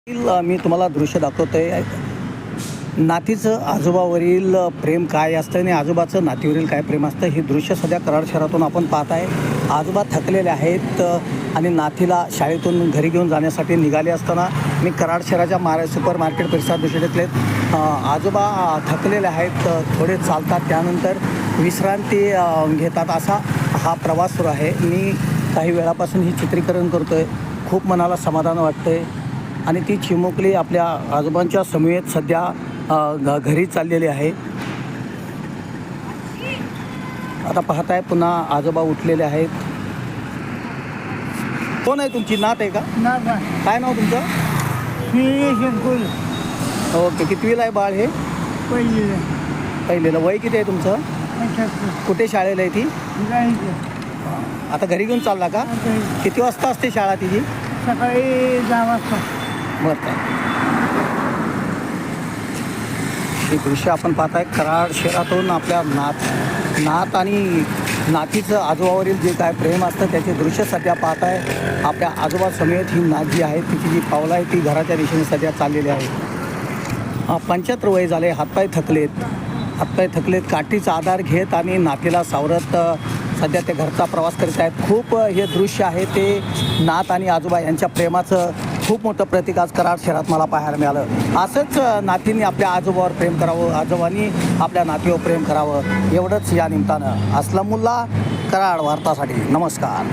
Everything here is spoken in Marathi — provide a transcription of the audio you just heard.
मी तुम्हाला दृश्य दाखवतोय. नातीचं आजोबावरील प्रेम काय असतं आणि आजोबाचं नातीवरील काय प्रेम असतं हे दृश्य सध्या कराड शहरातून आपण पाहत आहे. आजोबा थकलेले आहेत आणि नातीला शाळेतून घरी घेऊन जाण्यासाठी निघाले असताना मी कराड शहराच्या सुपर मार्केट परिसरात दृश्य घेतलेत. आजोबा थकलेले आहेत, थोडे चालतात, त्यानंतर विश्रांती घेतात. असा हा प्रवास सुरू आहे. मी काही वेळापासून ही चित्रीकरण करतो आहे. खूप मनाला समाधान वाटतं आहे आणि ती चिमुकली आपल्या आजोबांच्या समवेत सध्या घरी चाललेली आहे. आता पाहताय पुन्हा आजोबा उठलेले आहेत. कोण आहे तुमची नात आहे का? काय नाव तुमचं? ओके. कितवीला आहे बाळ हे? पहिलेला. वय किती आहे तुमचं? कुठे शाळेला आहे ती? आता घरी घेऊन चालला का? किती वाजता असते शाळा तिची? सकाळी 10 वाजता. बरं. हे दृश्य आपण पाहताय कराड शहरातून आपल्या नात आणि नातीचं आजोबावरील जे काय प्रेम असतं त्याचे दृश्य सध्या पाहताय. आपल्या आजोबा समेत ही नात जी आहे तिची जी पावलं आहे ती घराच्या दिशेने सध्या चाललेली आहे. 75 वय झाले, हातपाय थकलेत. काठीचा आधार घेत आणि नातीला सावरत सध्या ते घरचा प्रवास करीत आहेत. खूप हे दृश्य आहे ते नात आणि आजोबा यांच्या प्रेमाचं खूप मोठं प्रतीक आज कराड शहरात मला पाहायला मिळालं. असंच नातींनी आपल्या आजोबावर प्रेम करावं, आजोबांनी आपल्या नातीवर प्रेम करावं, एवढंच या निमित्तानं. असलमुल्ला, कराड वार्तासाठी नमस्कार.